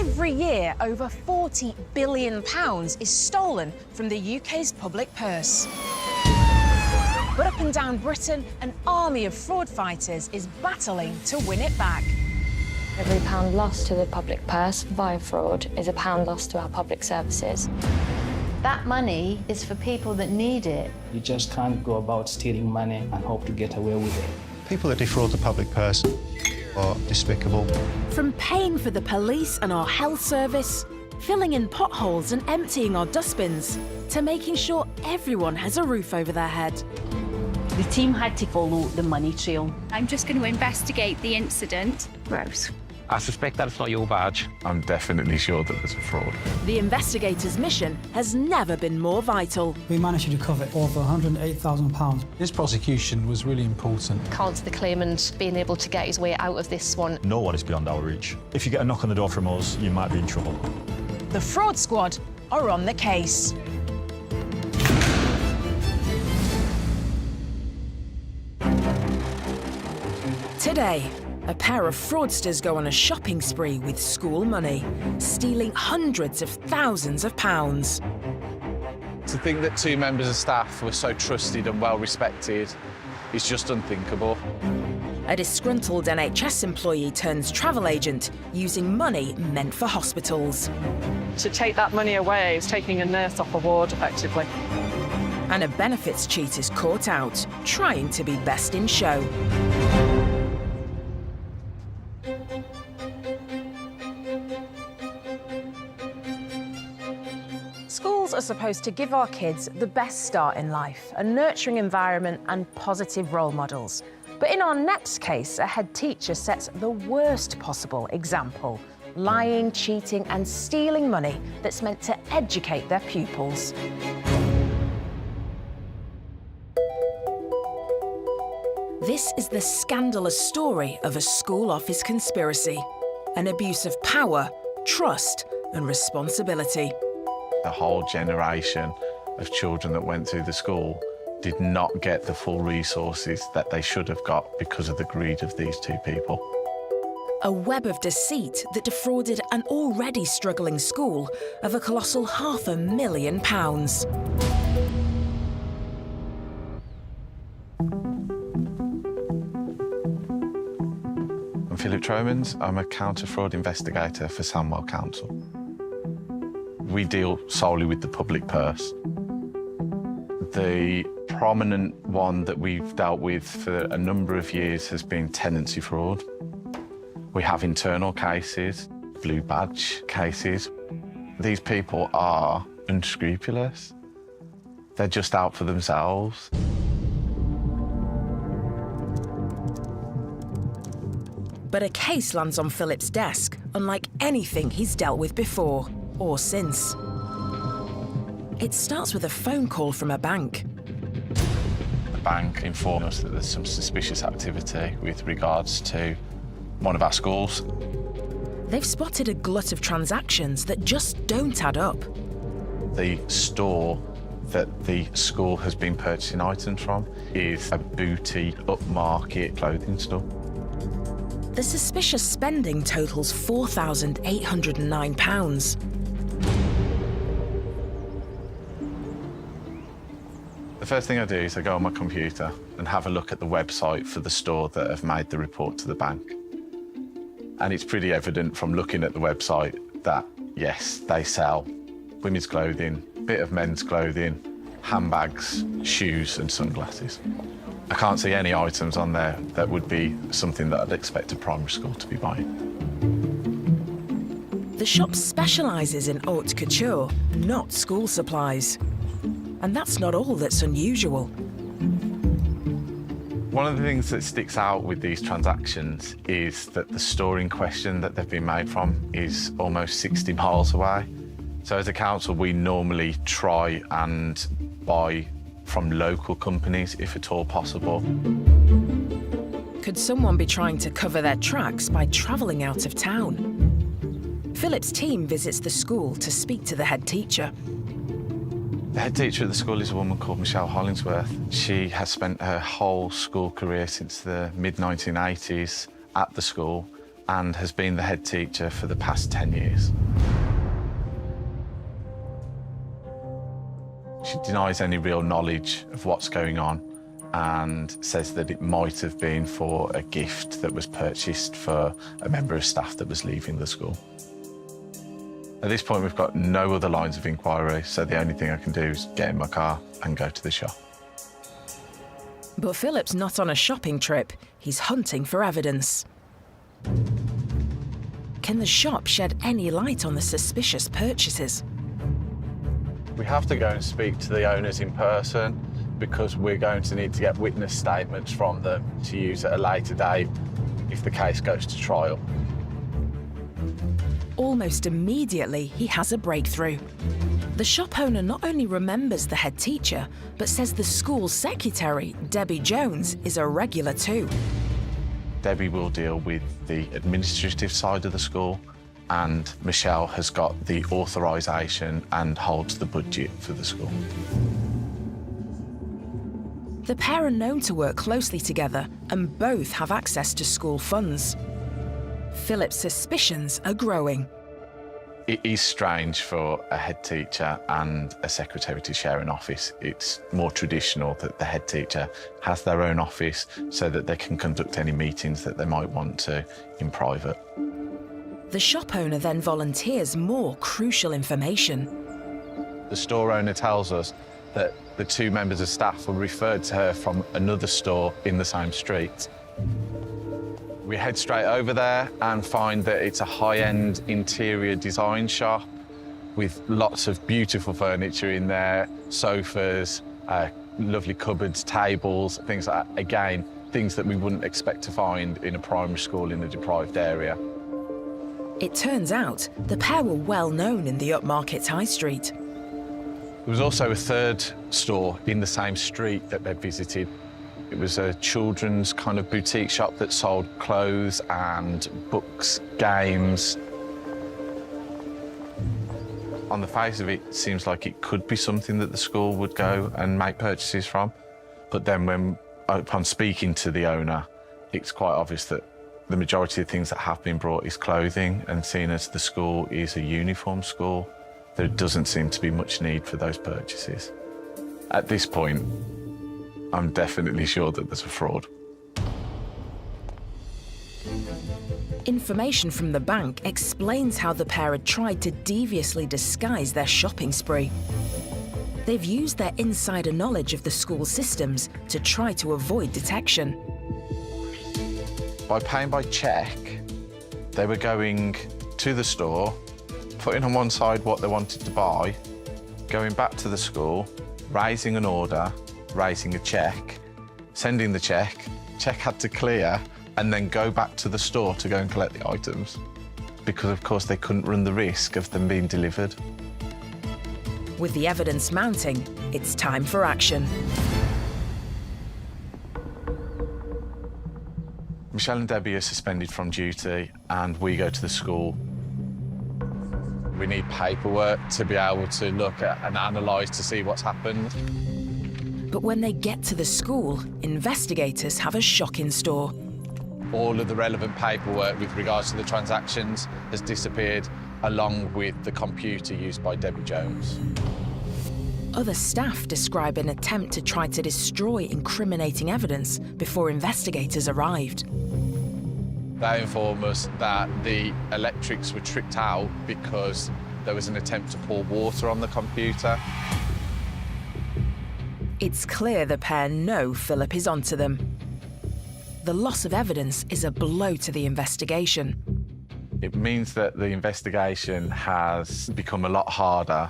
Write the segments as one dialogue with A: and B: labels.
A: Every year, over £40 billion is stolen from the UK's public purse. But up and down Britain, an army of fraud fighters is battling to win it back.
B: Every pound lost to the public purse via fraud is a pound lost to our public services.
C: That money is for people that need it.
D: You just can't go about stealing money and hope to get away with it.
E: People that defraud the public purse are despicable.
A: From paying for the police and our health service, filling in potholes and emptying our dustbins, to making sure everyone has a roof over their head.
F: The team had to follow the money trail.
G: I'm just going to investigate the incident.
H: Gross.
I: I suspect that it's not your badge.
J: I'm definitely sure that there's a fraud.
A: The investigators' mission has never been more vital.
K: We managed to recover over £108,000.
L: This prosecution was really important.
B: Can't the claimant being able to get his way out of this one?
M: No one is beyond our reach. If you get a knock on the door from us, you might be in trouble.
A: The fraud squad are on the case. Today, a pair of fraudsters go on a shopping spree with school money, stealing hundreds of thousands of pounds.
J: To think that two members of staff were so trusted and well respected is just unthinkable.
A: A disgruntled NHS employee turns travel agent using money meant for hospitals.
N: To take that money away is taking a nurse off a ward, effectively.
A: And a benefits cheat is caught out, trying to be best in show. Schools are supposed to give our kids the best start in life, a nurturing environment and positive role models. But in our next case, a head teacher sets the worst possible example, lying, cheating and stealing money that's meant to educate their pupils. This is the scandalous story of a school office conspiracy, an abuse of power, trust and responsibility.
J: The whole generation of children that went through the school did not get the full resources that they should have got because of the greed of these two people.
A: A web of deceit that defrauded an already struggling school of a colossal £500,000.
J: I'm Philip Tromans. I'm a counter-fraud investigator for Sandwell Council. We deal solely with the public purse. The prominent one that we've dealt with for a number of years has been tenancy fraud. We have internal cases, blue badge cases. These people are unscrupulous. They're just out for themselves.
A: But a case lands on Philip's desk, unlike anything he's dealt with before or since. It starts with a phone call from a bank.
J: The bank informed us that there's some suspicious activity with regards to one of our schools.
A: They've spotted a glut of transactions that just don't add up.
J: The store that the school has been purchasing items from is a boutique, upmarket clothing store.
A: The suspicious spending totals £4,809.
J: The first thing I do is I go on my computer and have a look at the website for the store that have made the report to the bank. And it's pretty evident from looking at the website that, yes, they sell women's clothing, a bit of men's clothing, handbags, shoes and sunglasses. I can't see any items on there that would be something that I'd expect a primary school to be buying.
A: The shop specialises in haute couture, not school supplies. And that's not all that's unusual.
J: One of the things that sticks out with these transactions is that the store in question that they've been made from is almost 60 miles away. So as a council, we normally try and buy from local companies, if at all possible.
A: Could someone be trying to cover their tracks by travelling out of town? Philip's team visits the school to speak to the head teacher.
J: The head teacher at the school is a woman called Michelle Hollingsworth. She has spent her whole school career since the mid-1980s at the school, and has been the head teacher for the past 10 years. She denies any real knowledge of what's going on and says that it might have been for a gift that was purchased for a member of staff that was leaving the school. At this point, we've got no other lines of inquiry, so the only thing I can do is get in my car and go to the shop.
A: But Philip's not on a shopping trip. He's hunting for evidence. Can the shop shed any light on the suspicious purchases?
J: We have to go and speak to the owners in person because we're going to need to get witness statements from them to use at a later date if the case goes to trial.
A: Almost immediately, he has a breakthrough. The shop owner not only remembers the head teacher, but says the school secretary, Debbie Jones, is a regular too.
J: Debbie will deal with the administrative side of the school, and Michelle has got the authorisation and holds the budget for the school.
A: The pair are known to work closely together and both have access to school funds. Philip's suspicions are growing.
J: It is strange for a head teacher and a secretary to share an office. It's more traditional that the head teacher has their own office so that they can conduct any meetings that they might want to in private.
A: The shop owner then volunteers more crucial information.
J: The store owner tells us that the two members of staff were referred to her from another store in the same street. We head straight over there and find that it's a high-end interior design shop with lots of beautiful furniture in there, sofas, lovely cupboards, tables, things like that. Again, things that we wouldn't expect to find in a primary school in a deprived area.
A: It turns out the pair were well known in the upmarket high street.
J: There was also a third store in the same street that they'd visited. It was a children's kind of boutique shop that sold clothes and books, games. On the face of it, it seems like it could be something that the school would go and make purchases from. But then upon speaking to the owner, it's quite obvious that the majority of things that have been brought is clothing, and seeing as the school is a uniform school, there doesn't seem to be much need for those purchases. At this point, I'm definitely sure that there's a fraud.
A: Information from the bank explains how the pair had tried to deviously disguise their shopping spree. They've used their insider knowledge of the school systems to try to avoid detection.
J: By paying by cheque, they were going to the store, putting on one side what they wanted to buy, going back to the school, raising an order, raising a cheque, sending the cheque had to clear, and then go back to the store to go and collect the items. Because, of course, they couldn't run the risk of them being delivered.
A: With the evidence mounting, it's time for action.
J: Michelle and Debbie are suspended from duty, and we go to the school. We need paperwork to be able to look at and analyse to see what's happened.
A: But when they get to the school, investigators have a shock in store.
J: All of the relevant paperwork with regards to the transactions has disappeared, along with the computer used by Debbie Jones.
A: Other staff describe an attempt to try to destroy incriminating evidence before investigators arrived.
J: They inform us that the electrics were tripped out because there was an attempt to pour water on the computer.
A: It's clear the pair know Philip is onto them. The loss of evidence is a blow to the investigation.
J: It means that the investigation has become a lot harder.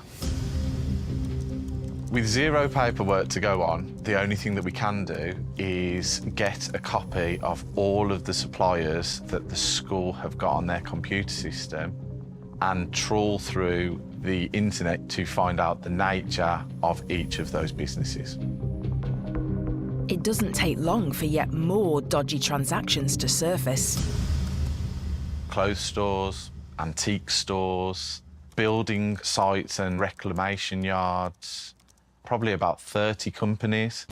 J: With zero paperwork to go on, the only thing that we can do is get a copy of all of the suppliers that the school have got on their computer system and trawl through the internet to find out the nature of each of those businesses.
A: It doesn't take long for yet more dodgy transactions to surface.
J: Clothes stores, antique stores, building sites and reclamation yards, probably about 30 companies.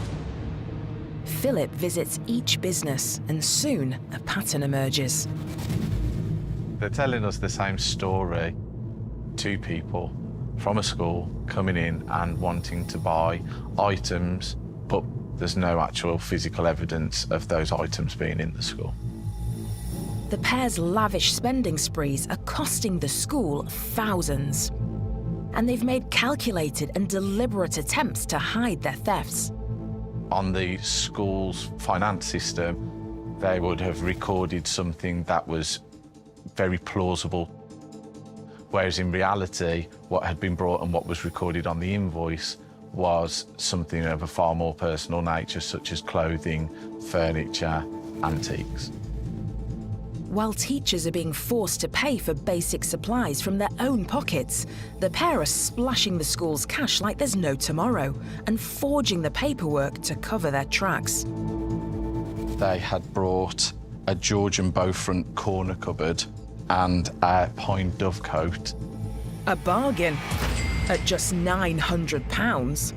A: Philip visits each business and soon a pattern emerges.
J: They're telling us the same story. Two people from a school coming in and wanting to buy items, but there's no actual physical evidence of those items being in the school.
A: The pair's lavish spending sprees are costing the school thousands. And they've made calculated and deliberate attempts to hide their thefts.
J: On the school's finance system, they would have recorded something that was very plausible, whereas in reality, what had been brought and what was recorded on the invoice was something of a far more personal nature, such as clothing, furniture, antiques.
A: While teachers are being forced to pay for basic supplies from their own pockets, the pair are splashing the school's cash like there's no tomorrow and forging the paperwork to cover their tracks.
J: They had brought a Georgian Beaufront corner cupboard and a pine dovecoat.
A: A bargain at just £900.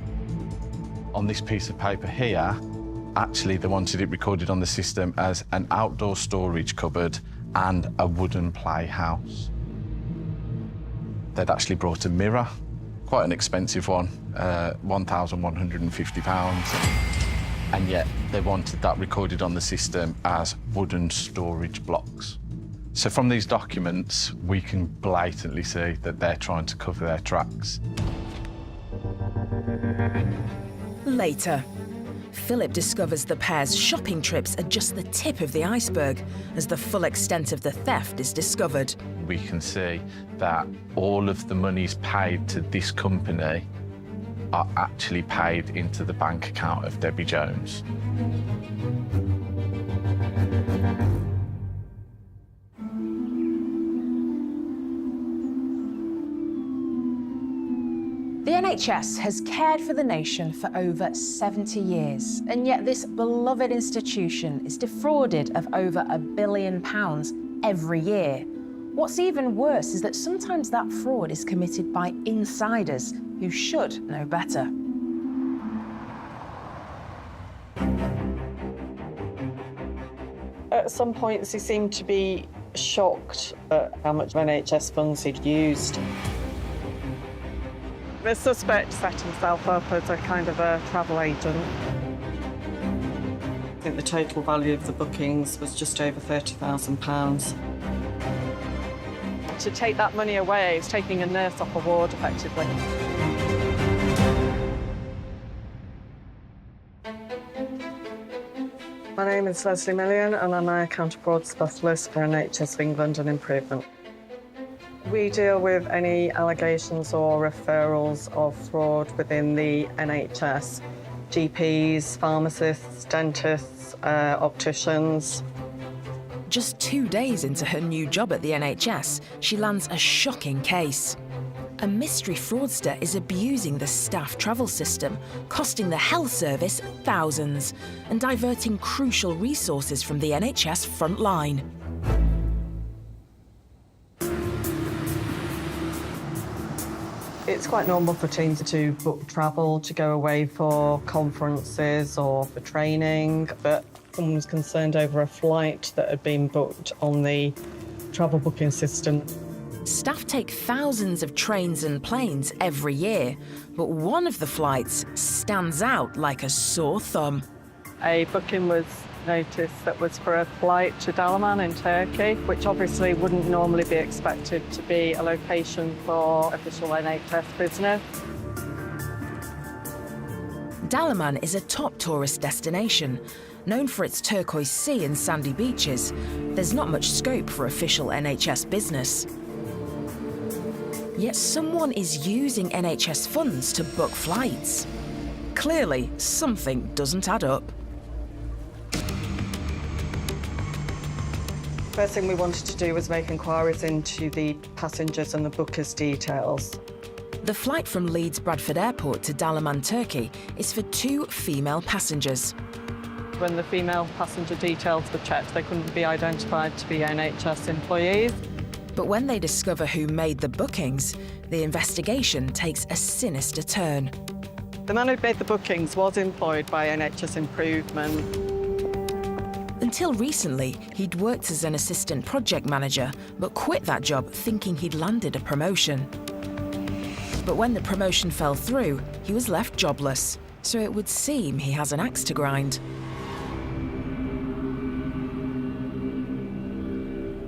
J: On this piece of paper here, actually they wanted it recorded on the system as an outdoor storage cupboard and a wooden playhouse. They'd actually brought a mirror, quite an expensive one, £1,150. And yet they wanted that recorded on the system as wooden storage blocks. So from these documents, we can blatantly see that they're trying to cover their tracks.
A: Later, Philip discovers the pair's shopping trips are just the tip of the iceberg as the full extent of the theft is discovered.
J: We can see that all of the monies paid to this company are actually paid into the bank account of Debbie Jones.
A: The NHS has cared for the nation for over 70 years, and yet this beloved institution is defrauded of over £1 billion every year. What's even worse is that sometimes that fraud is committed by insiders who should know better.
N: At some points, he seemed to be shocked at how much NHS funds he'd used. The suspect set himself up as a kind of a travel agent. I think the total value of the bookings was just over £30,000. To take that money away is taking a nurse off a ward, effectively. My name is Leslie Million and I'm an account abroad specialist for NHS England and Improvement. We deal with any allegations or referrals of fraud within the NHS. GPs, pharmacists, dentists, opticians.
A: Just 2 days into her new job at the NHS, she lands a shocking case. A mystery fraudster is abusing the staff travel system, costing the health service thousands and diverting crucial resources from the NHS front line.
N: It's quite normal for teams to book travel, to go away for conferences or for training, but someone was concerned over a flight that had been booked on the travel booking system.
A: Staff take thousands of trains and planes every year, but one of the flights stands out like a sore thumb.
N: A booking was noticed that was for a flight to Dalaman in Turkey, which obviously wouldn't normally be expected to be a location for official NHS business.
A: Dalaman is a top tourist destination. Known for its turquoise sea and sandy beaches, there's not much scope for official NHS business. Yet someone is using NHS funds to book flights. Clearly, something doesn't add up.
N: First thing we wanted to do was make inquiries into the passengers and the bookers' details.
A: The flight from Leeds Bradford Airport to Dalaman, Turkey is for 2 female passengers.
N: When the female passenger details were checked, they couldn't be identified to be NHS employees.
A: But when they discover who made the bookings, the investigation takes a sinister turn.
N: The man who made the bookings was employed by NHS Improvement.
A: Until recently, he'd worked as an assistant project manager, but quit that job thinking he'd landed a promotion. But when the promotion fell through, he was left jobless, so it would seem he has an axe to grind.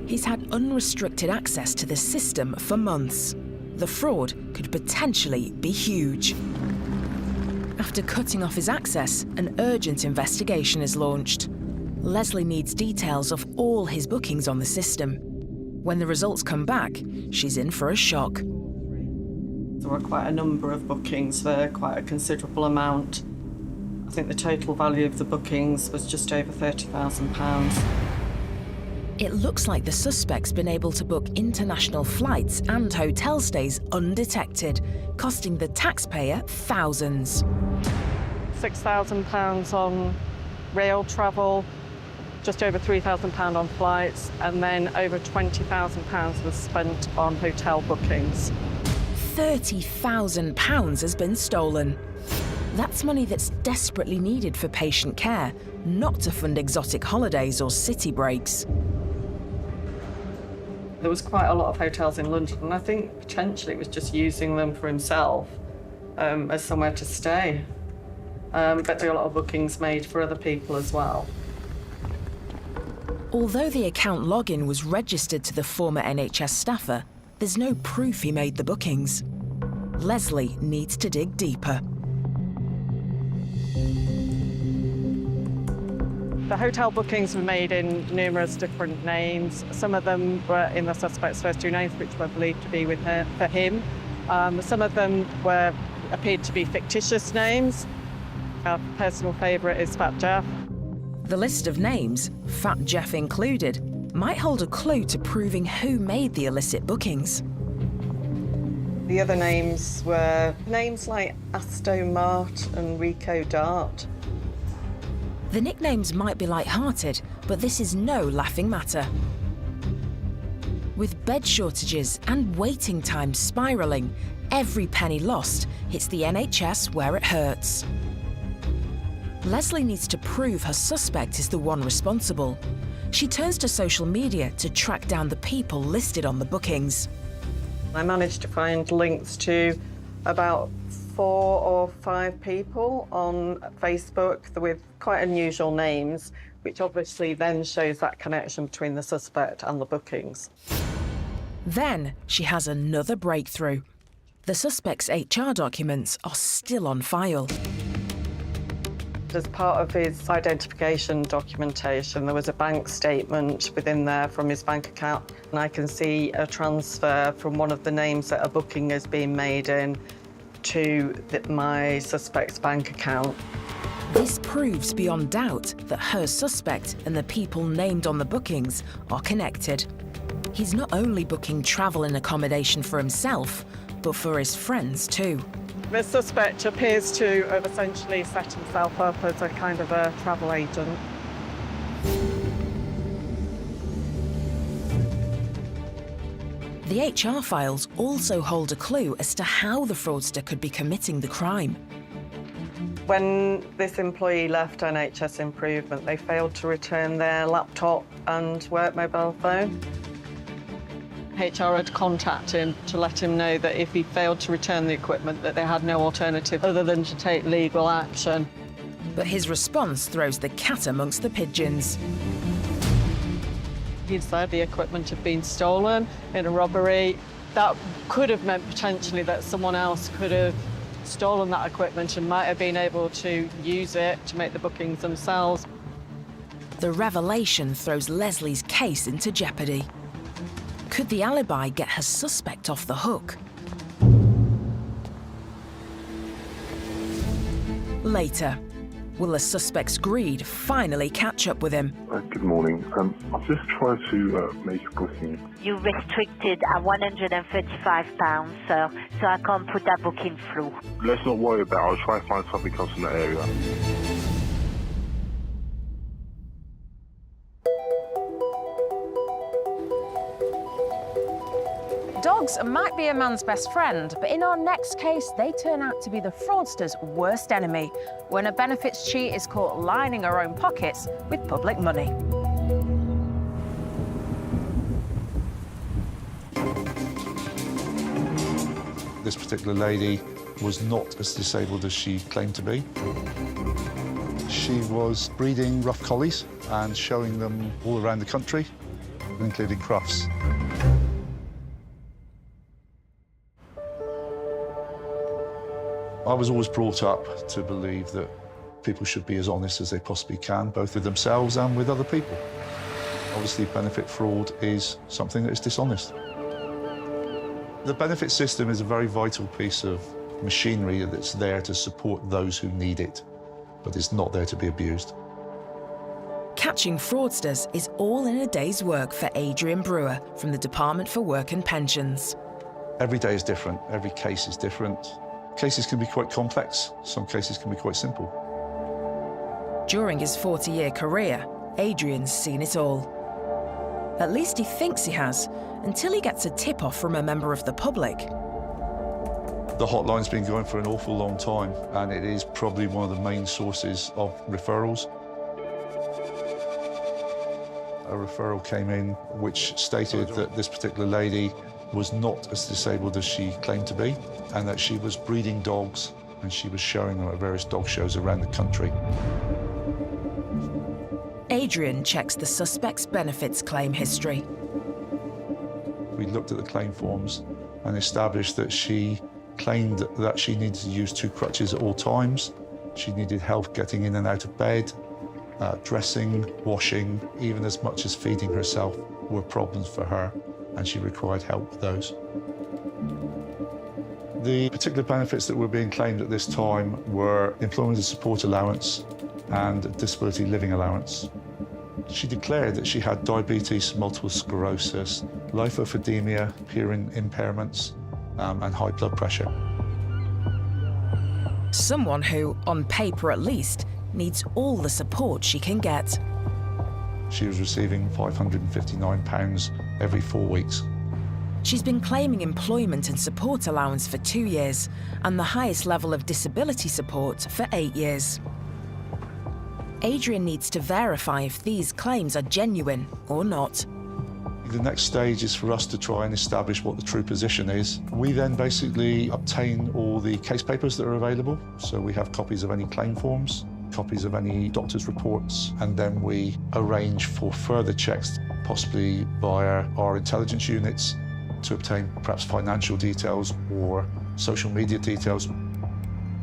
A: He's had unrestricted access to the system for months. The fraud could potentially be huge. After cutting off his access, an urgent investigation is launched. Leslie needs details of all his bookings on the system. When the results come back, she's in for a shock.
N: There were quite a number of bookings there, quite a considerable amount. I think the total value of the bookings was just over £30,000.
A: It looks like the suspect's been able to book international flights and hotel stays undetected, costing the taxpayer thousands.
N: £6,000 on rail travel, just over £3,000 on flights, and then over £20,000 was spent on hotel bookings.
A: £30,000 has been stolen. That's money that's desperately needed for patient care, not to fund exotic holidays or city breaks.
N: There was quite a lot of hotels in London, and I think potentially it was just using them for himself as somewhere to stay. But there were a lot of bookings made for other people as well.
A: Although the account login was registered to the former NHS staffer, there's no proof he made the bookings. Leslie needs to dig deeper.
N: The hotel bookings were made in numerous different names. Some of them were in the suspect's first two names, which were believed to be with her, for him. Some of them appeared to be fictitious names. Our personal favourite is Fat Jeff.
A: The list of names, Fat Jeff included, might hold a clue to proving who made the illicit bookings.
N: The other names were names like Asto Mart and Rico Dart.
A: The nicknames might be light-hearted, but this is no laughing matter. With bed shortages and waiting times spiralling, every penny lost hits the NHS where it hurts. Leslie needs to prove her suspect is the one responsible. She turns to social media to track down the people listed on the bookings.
N: I managed to find links to about 4 or 5 people on Facebook with quite unusual names, which obviously then shows that connection between the suspect and the bookings.
A: Then she has another breakthrough. The suspect's HR documents are still on file.
N: As part of his identification documentation, there was a bank statement within there from his bank account, and I can see a transfer from one of the names that a booking is being made in to my suspect's bank account.
A: This proves beyond doubt that her suspect and the people named on the bookings are connected. He's not only booking travel and accommodation for himself, but for his friends too.
N: The suspect appears to have essentially set himself up as a kind of a travel agent.
A: The HR files also hold a clue as to how the fraudster could be committing the crime.
N: When this employee left NHS Improvement, they failed to return their laptop and work mobile phone. HR had contacted him to let him know that if he failed to return the equipment, that they had no alternative other than to take legal action.
A: But his response throws the cat amongst the pigeons.
N: He said the equipment had been stolen in a robbery. That could have meant potentially that someone else could have stolen that equipment and might have been able to use it to make the bookings themselves.
A: The revelation throws Leslie's case into jeopardy. Could the alibi get her suspect off the hook? Later, will the suspect's greed finally catch up with him?
H: Good morning. I've just tried to make a booking.
O: You restricted at £135, sir, so I can't put that booking through.
H: Let's not worry about it. I'll try and find something else in that area.
A: Dogs might be a man's best friend, but in our next case, they turn out to be the fraudster's worst enemy when a benefits cheat is caught lining her own pockets with public money.
P: this particular lady was not as disabled as she claimed to be. She was breeding rough collies and showing them all around the country, including Crufts. I was always brought up to believe that people should be as honest as they possibly can, both with themselves and with other people. Obviously, benefit fraud is something that is dishonest. The benefit system is a very vital piece of machinery that's there to support those who need it, but it's not there to be abused.
A: Catching fraudsters is all in a day's work for Adrian Brewer from the Department for Work and Pensions.
P: Every day is different, every case is different. Cases can be quite complex, some cases can be quite simple.
A: During his 40-year career, Adrian's seen it all. At least he thinks he has, until he gets a tip-off from a member of the public.
P: The hotline's been going for an awful long time, and it is probably one of the main sources of referrals. A referral came in which stated that this particular lady was not as disabled as she claimed to be, and that she was breeding dogs and she was showing them at various dog shows around the country.
A: Adrian checks the suspect's benefits claim history.
P: We looked at the claim forms and established that she claimed that she needed to use 2 crutches at all times. She needed help getting in and out of bed, dressing, washing, even as much as feeding herself were problems for her, and she required help with those. The particular benefits that were being claimed at this time were employment and support allowance and disability living allowance. She declared that she had diabetes, multiple sclerosis, lymphedema, hearing impairments, and high blood pressure.
A: Someone who, on paper at least, needs all the support she can get.
P: She was receiving £559 every 4 weeks.
A: She's been claiming employment and support allowance for 2 years, and the highest level of disability support for 8 years. Adrian needs to verify if these claims are genuine or not.
P: The next stage is for us to try and establish what the true position is. We then basically obtain all the case papers that are available. So we have copies of any claim forms, copies of any doctor's reports, and then we arrange for further checks, possibly via our intelligence units, to obtain perhaps financial details or social media details.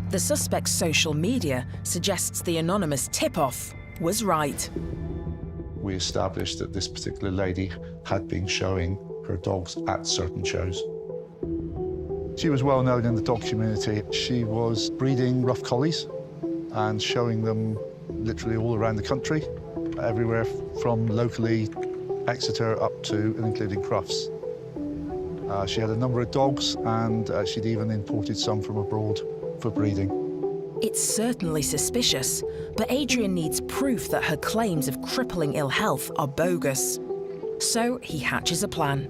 A: The suspect's social media suggests the anonymous tip-off was right.
P: We established that this particular lady had been showing her dogs at certain shows. She was well known in the dog community. She was breeding rough collies and showing them literally all around the country, everywhere from locally Exeter up to and including Crufts. She had a number of dogs, and she'd even imported some from abroad for breeding.
A: It's certainly suspicious, but Adrian needs proof that her claims of crippling ill health are bogus. So he hatches a plan.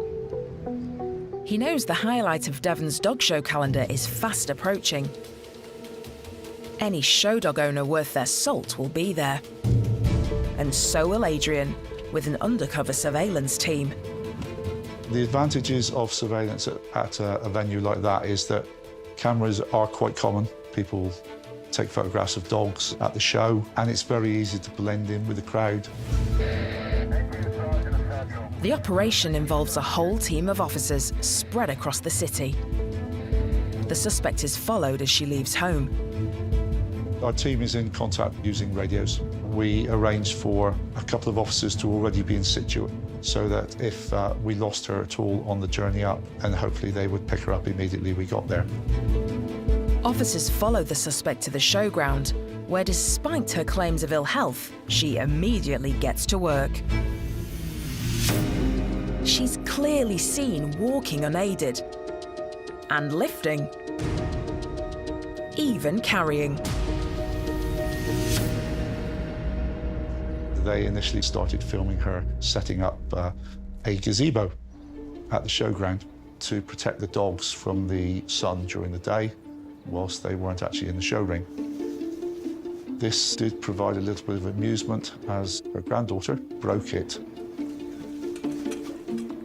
A: He knows the highlight of Devon's dog show calendar is fast approaching. Any show dog owner worth their salt will be there. And so will Adrian, with an undercover surveillance team.
P: The advantages of surveillance at a venue like that is that cameras are quite common. People take photographs of dogs at the show, and it's very easy to blend in with the crowd.
A: The operation involves a whole team of officers spread across the city. The suspect is followed as she leaves home.
P: Our team is in contact using radios. We arranged for a couple of officers to already be in situ, so that if we lost her at all on the journey up, and hopefully they would pick her up immediately we got there.
A: Officers followed the suspect to the showground, where despite her claims of ill health, she immediately gets to work. She's clearly seen walking unaided and lifting, even carrying.
P: They initially started filming her setting up a gazebo at the showground to protect the dogs from the sun during the day, whilst they weren't actually in the show ring. This did provide a little bit of amusement as her granddaughter broke it,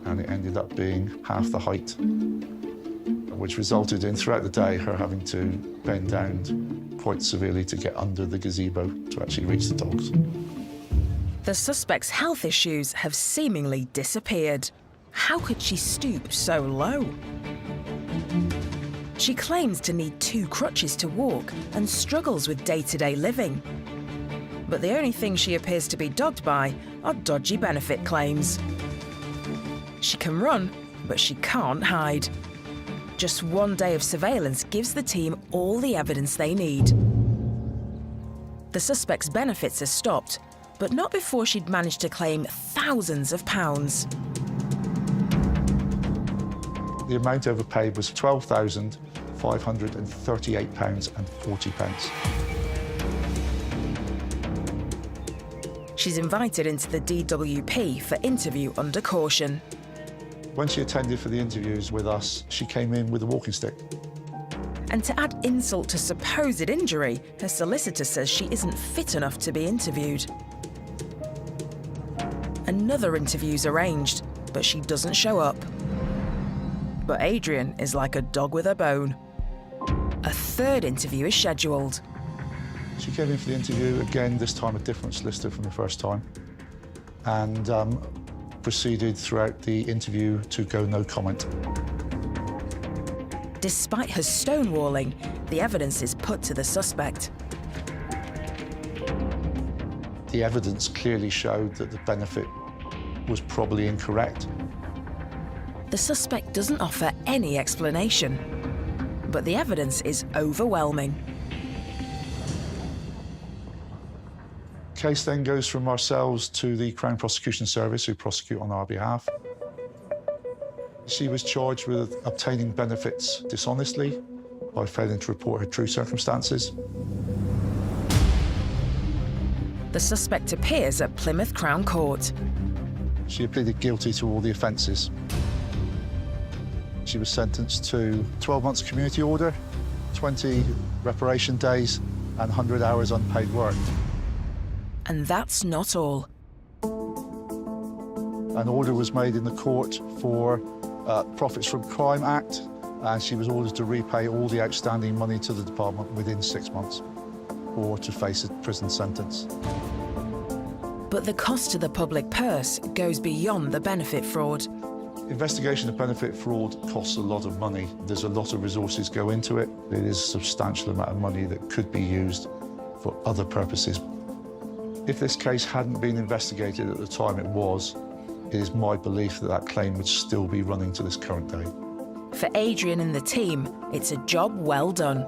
P: and it ended up being half the height which resulted in, throughout the day, her having to bend down quite severely to get under the gazebo to actually reach the dogs.
A: The suspect's health issues have seemingly disappeared. How could she stoop so low? She claims to need 2 crutches to walk and struggles with day-to-day living. But the only thing she appears to be dogged by are dodgy benefit claims. She can run, but she can't hide. Just one day of surveillance gives the team all the evidence they need. The suspect's benefits are stopped, but not before she'd managed to claim thousands of pounds.
P: The amount overpaid was £12,538.40.
A: She's invited into the DWP for interview under caution.
P: When she attended for the interviews with us, she came in with a walking stick.
A: And to add insult to supposed injury, her solicitor says she isn't fit enough to be interviewed. Another interview's arranged, but she doesn't show up. But Adrian is like a dog with a bone. A third interview is scheduled.
P: She came in for the interview, again, this time a different solicitor from the first time, and proceeded throughout the interview to go no comment.
A: Despite her stonewalling, the evidence is put to the suspect.
P: The evidence clearly showed that the benefit was probably incorrect.
A: The suspect doesn't offer any explanation, but the evidence is overwhelming.
P: The case then goes from ourselves to the Crown Prosecution Service, who prosecute on our behalf. She was charged with obtaining benefits dishonestly by failing to report her true circumstances.
A: The suspect appears at Plymouth Crown Court.
P: She pleaded guilty to all the offences. She was sentenced to 12 months community order, 20 reparation days, and 100 hours unpaid work.
A: And that's not all.
P: An order was made in the court for Profits from Crime Act, and she was ordered to repay all the outstanding money to the department within 6 months, or to face a prison sentence.
A: But the cost to the public purse goes beyond the benefit fraud.
P: Investigation of benefit fraud costs a lot of money. There's a lot of resources go into it. It is a substantial amount of money that could be used for other purposes. If this case hadn't been investigated at the time it was, it is my belief that that claim would still be running to this current day.
A: For Adrian and the team, it's a job well done.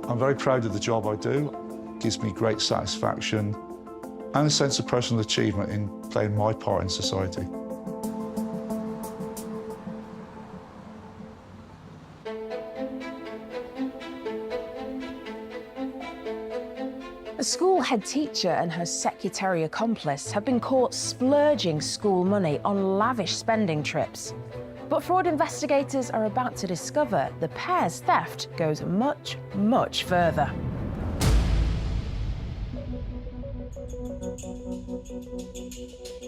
P: I'm very proud of the job I do. It gives me great satisfaction and a sense of personal achievement in playing my part in society.
A: A school head teacher and her secretary accomplice have been caught splurging school money on lavish spending trips. But fraud investigators are about to discover the pair's theft goes much, much further.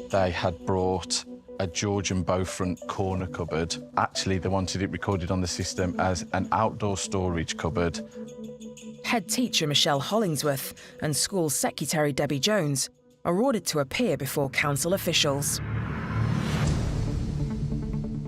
J: They had brought a Georgian Beaufront corner cupboard. Actually, they wanted it recorded on the system as an outdoor storage cupboard.
A: Head teacher Michelle Hollingsworth and school secretary Debbie Jones are ordered to appear before council officials.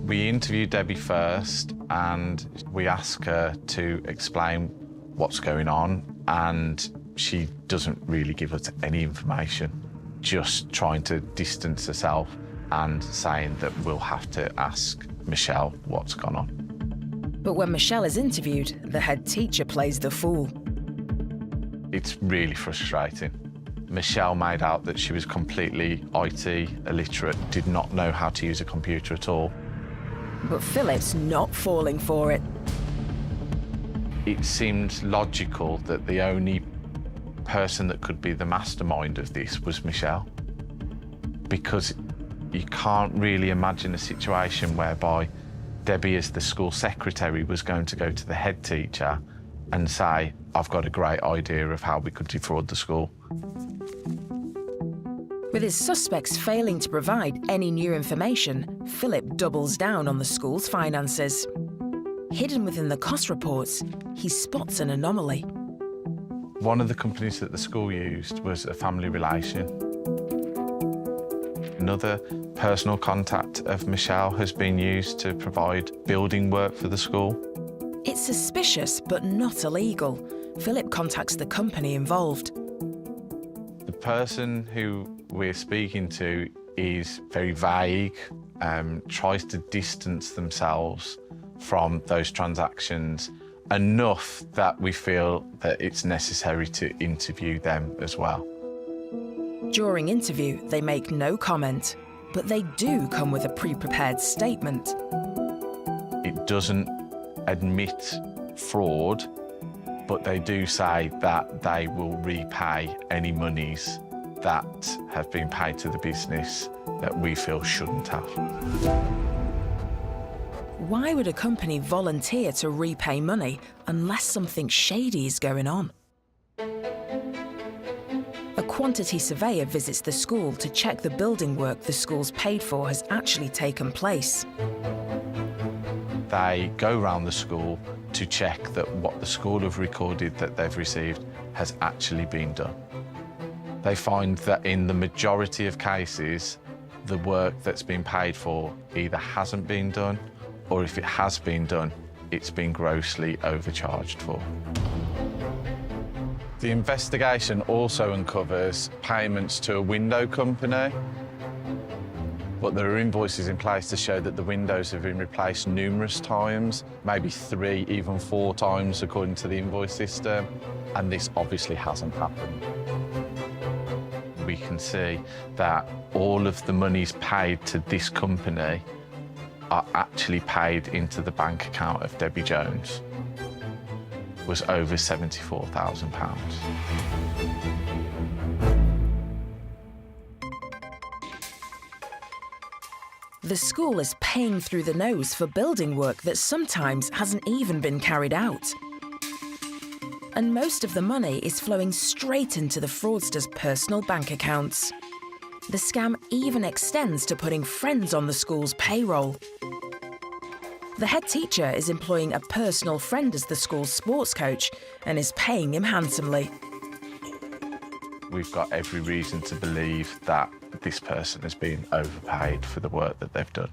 J: We interviewed Debbie first and we asked her to explain what's going on, and she doesn't really give us any information, just trying to distance herself and saying that we'll have to ask Michelle what's gone on.
A: But when Michelle is interviewed, the head teacher plays the fool.
J: It's really frustrating. Michelle made out that she was completely IT illiterate, did not know how to use a computer at all.
A: But Philip's not falling for it.
J: It seemed logical that the only person that could be the mastermind of this was Michelle, because you can't really imagine a situation whereby Debbie, as the school secretary, was going to go to the head teacher and say, I've got a great idea of how we could defraud the school.
A: With his suspects failing to provide any new information, Philip doubles down on the school's finances. hidden within the cost reports, he spots an anomaly.
J: One of the companies that the school used was a family relation. Another personal contact of Michelle has been used to provide building work for the school.
A: It's suspicious, but not illegal. Philip contacts the company involved.
J: The person who we're speaking to is very vague, tries to distance themselves from those transactions enough that we feel that it's necessary to interview them as well.
A: During interview, they make no comment, but they do come with a pre-prepared statement.
J: It doesn't admit fraud, but they do say that they will repay any monies that have been paid to the business that we feel shouldn't have.
A: Why would a company volunteer to repay money unless something shady is going on? A quantity surveyor visits the school to check the building work the school's paid for has actually taken place.
J: They go around the school to check that what the school have recorded that they've received has actually been done. They find that in the majority of cases, the work that's been paid for either hasn't been done, or if it has been done, it's been grossly overcharged for. The investigation also uncovers payments to a window company, but there are invoices in place to show that the windows have been replaced numerous times, maybe 3, even 4 times according to the invoice system, and this obviously hasn't happened. We can see that all of the monies paid to this company are actually paid into the bank account of Debbie Jones. It was over £74,000.
A: The school is paying through the nose for building work that sometimes hasn't even been carried out. And most of the money is flowing straight into the fraudsters' personal bank accounts. The scam even extends to putting friends on the school's payroll. The head teacher is employing a personal friend as the school's sports coach and is paying him handsomely.
J: We've got every reason to believe that this person has been overpaid for the work that they've done.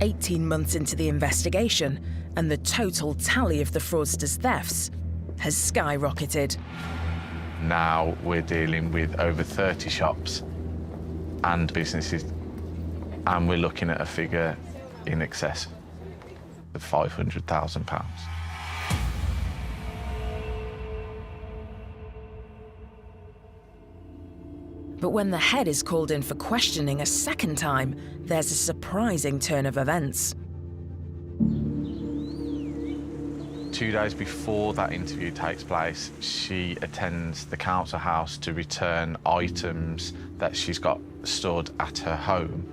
A: 18 months into the investigation, and the total tally of the fraudsters' thefts has skyrocketed.
J: Now we're dealing with over 30 shops and businesses, and we're looking at a figure in excess of £500,000.
A: But when the head is called in for questioning a second time, there's a surprising turn of events.
J: 2 days before that interview takes place, she attends the council house to return items that she's got stored at her home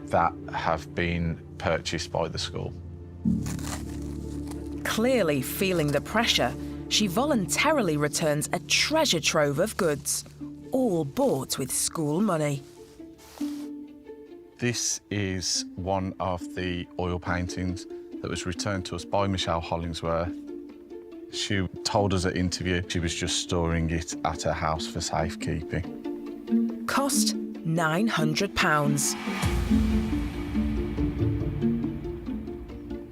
J: that have been purchased by the school.
A: Clearly feeling the pressure, she voluntarily returns a treasure trove of goods, all bought with school money.
J: This is one of the oil paintings that was returned to us by Michelle Hollingsworth. She told us at interview she was just storing it at her house for safekeeping.
A: Cost £900.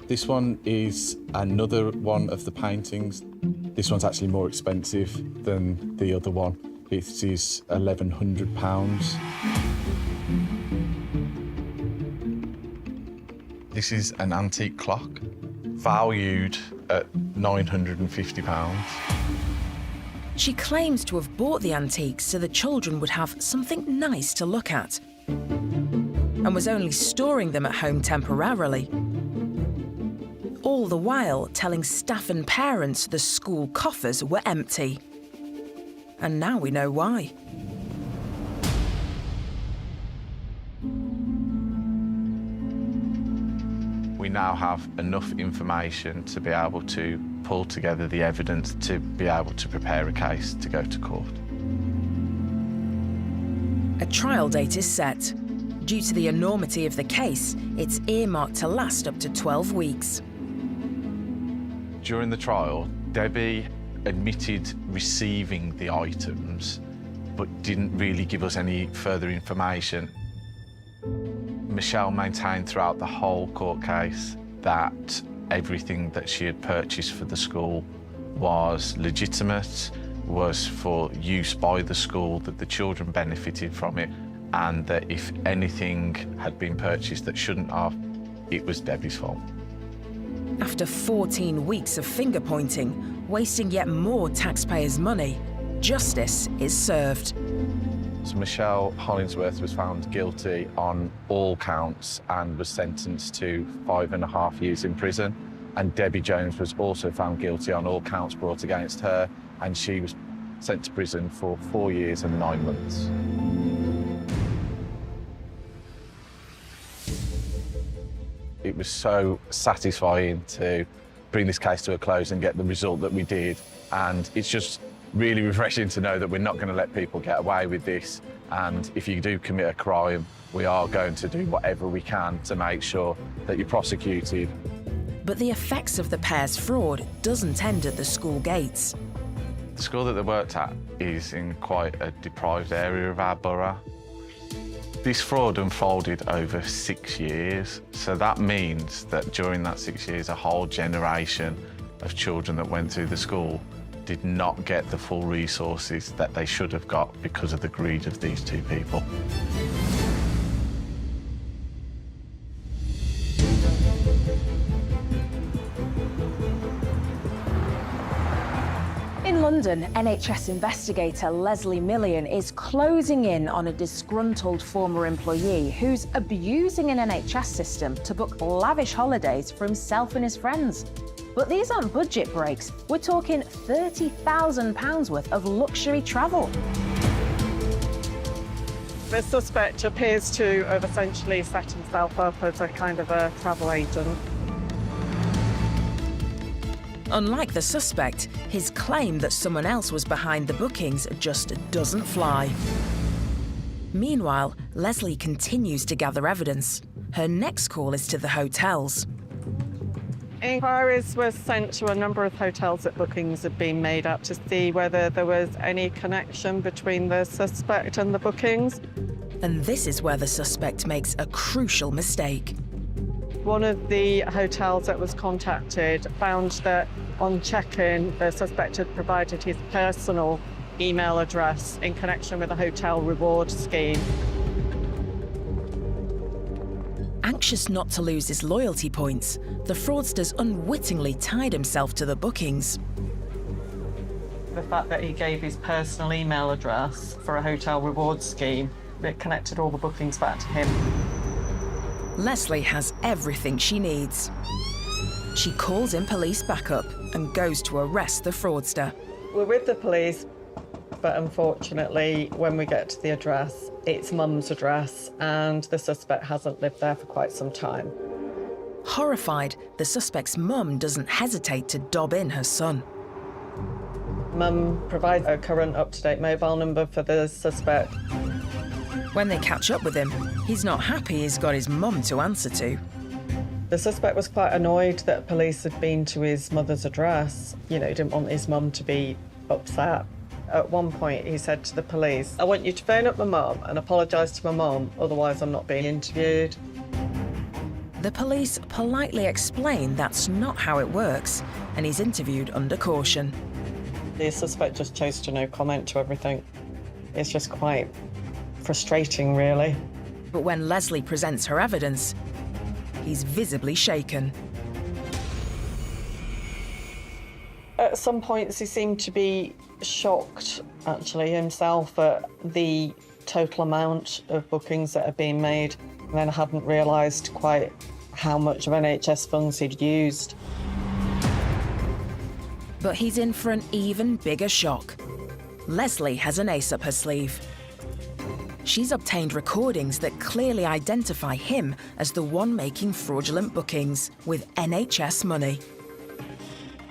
J: This one is another one of the paintings. This one's actually more expensive than the other one. It is £1,100. This is an antique clock, valued at £950.
A: She claims to have bought the antiques so the children would have something nice to look at, and was only storing them at home temporarily. All the while telling staff and parents the school coffers were empty. And now we know why.
J: We now have enough information to be able to pull together the evidence to be able to prepare a case to go to court.
A: A trial date is set. Due to the enormity of the case, it's earmarked to last up to 12 weeks.
J: During the trial, Debbie admitted receiving the items, but didn't really give us any further information. Michelle maintained throughout the whole court case that everything that she had purchased for the school was legitimate, was for use by the school, that the children benefited from it, and that if anything had been purchased that shouldn't have, it was Debbie's fault.
A: After 14 weeks of finger-pointing, wasting yet more taxpayers' money, justice is served.
J: So Michelle Hollingsworth was found guilty on all counts and was sentenced to 5.5 years in prison. And Debbie Jones was also found guilty on all counts brought against her, and she was sent to prison for 4 years and 9 months. It was so satisfying to bring this case to a close and get the result that we did. And it's just really refreshing to know that we're not going to let people get away with this. And if you do commit a crime, we are going to do whatever we can to make sure that you're prosecuted.
A: But the effects of the pair's fraud doesn't end at the school gates.
J: The school that they worked at is in quite a deprived area of our borough. This fraud unfolded over 6 years, so that means that during that 6 years, a whole generation of children that went through the school did not get the full resources that they should have got because of the greed of these two people.
A: In London, NHS investigator Leslie Millian is closing in on a disgruntled former employee who's abusing an NHS system to book lavish holidays for himself and his friends. But these aren't budget breaks. We're talking £30,000 worth of luxury travel.
N: The suspect appears to have essentially set himself up as a kind of a travel agent.
A: Unlike the suspect, his claim that someone else was behind the bookings just doesn't fly. Meanwhile, Leslie continues to gather evidence. Her next call is to the hotels.
N: Inquiries were sent to a number of hotels that bookings had been made at to see whether there was any connection between the suspect and the bookings.
A: And this is where the suspect makes a crucial mistake.
N: One of the hotels that was contacted found that on check-in, the suspect had provided his personal email address in connection with a hotel reward scheme.
A: Anxious not to lose his loyalty points, the fraudster's unwittingly tied himself to the bookings.
N: The fact that he gave his personal email address for a hotel reward scheme, it connected all the bookings back to him.
A: Leslie has everything she needs. She calls in police backup and goes to arrest the fraudster.
N: We're with the police, but unfortunately, when we get to the address, it's Mum's address, and the suspect hasn't lived there for quite some time.
A: Horrified, the suspect's mum doesn't hesitate to dob in her son.
N: Mum provides a current up-to-date mobile number for the suspect.
A: When they catch up with him, he's not happy he's got his mum to answer to.
N: The suspect was quite annoyed that police had been to his mother's address. You know, he didn't want his mum to be upset. At one point, he said to the police, "I want you to phone up my mum and apologise to my mum, otherwise I'm not being interviewed."
A: The police politely explain that's not how it works, and he's interviewed under caution.
N: The suspect just chose to no comment to everything. It's just quite frustrating, really.
A: But when Leslie presents her evidence, he's visibly shaken.
N: At some points, he seemed to be shocked, actually, himself at the total amount of bookings that had been made, and then hadn't realised quite how much of NHS funds he'd used.
A: But he's in for an even bigger shock. Leslie has an ace up her sleeve. She's obtained recordings that clearly identify him as the one making fraudulent bookings with NHS money.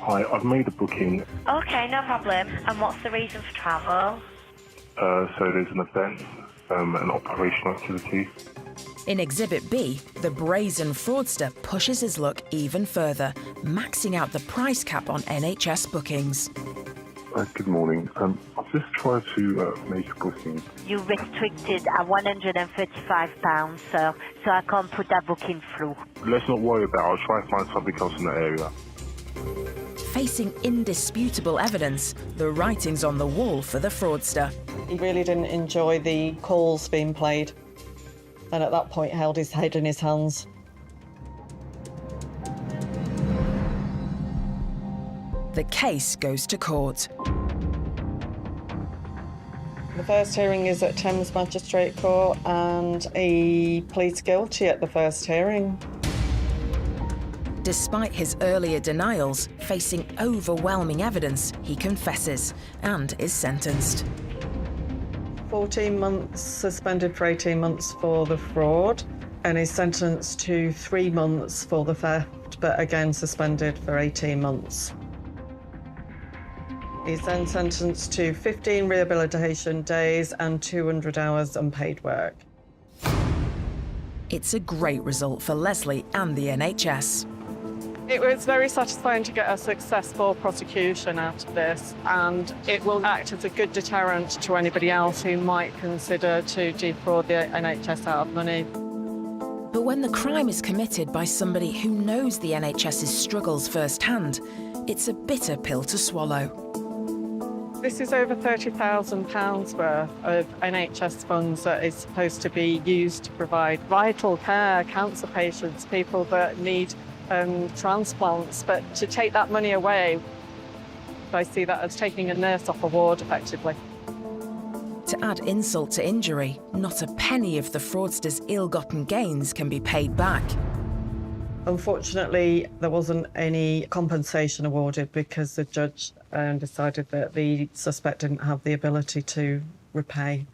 H: Hi, I've made a booking.
O: Okay, no problem. And what's the reason for travel?
H: So there's an event, an operational activity.
A: In Exhibit B, the brazen fraudster pushes his luck even further, maxing out the price cap on NHS bookings.
H: Good morning. I've just tried to make a booking.
O: You restricted at £135, sir, so I can't put that booking through.
H: Let's not worry about it. I'll try and find something else in the area.
A: Facing indisputable evidence, the writing's on the wall for the fraudster.
N: He really didn't enjoy the calls being played, and at that point held his head in his hands.
A: The case goes to court.
N: The first hearing is at Thames Magistrate Court, and he pleads guilty at the first hearing.
A: Despite his earlier denials, facing overwhelming evidence, he confesses and is sentenced.
N: 14 months suspended for 18 months for the fraud, and is sentenced to 3 months for the theft, but again suspended for 18 months. He's then sentenced to 15 rehabilitation days and 200 hours unpaid work.
A: It's a great result for Leslie and the NHS.
N: It was very satisfying to get a successful prosecution out of this, and it will act as a good deterrent to anybody else who might consider to defraud the NHS out of money.
A: But when the crime is committed by somebody who knows the NHS's struggles firsthand, it's a bitter pill to swallow.
N: This is over £30,000 worth of NHS funds that is supposed to be used to provide vital care, cancer patients, people that need transplants. But to take that money away, I see that as taking a nurse off a ward, effectively.
A: To add insult to injury, not a penny of the fraudster's ill-gotten gains can be paid back.
N: Unfortunately, there wasn't any compensation awarded because the judge decided that the suspect didn't have the ability to repay.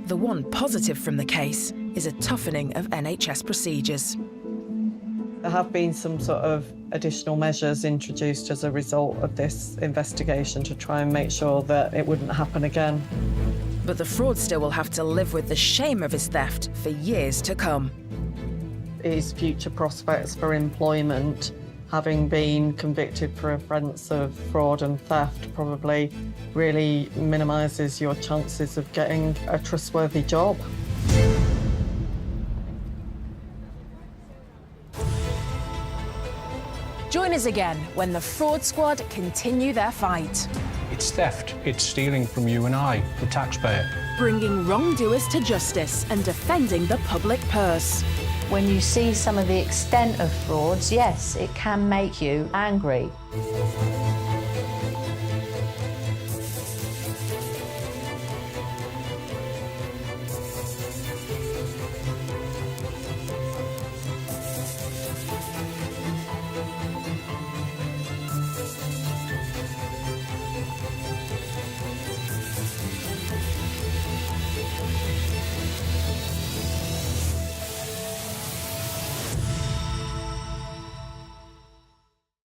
A: The one positive from the case is a toughening of NHS procedures.
N: There have been some sort of additional measures introduced as a result of this investigation to try and make sure that it wouldn't happen again.
A: But the fraudster will have to live with the shame of his theft for years to come.
N: His future prospects for employment, having been convicted for offence of fraud and theft, probably really minimises your chances of getting a trustworthy job.
A: Join us again when the Fraud Squad continue their fight.
L: It's theft. It's stealing from you and I, the taxpayer.
A: Bringing wrongdoers to justice and defending the public purse.
C: When you see some of the extent of frauds, yes, it can make you angry.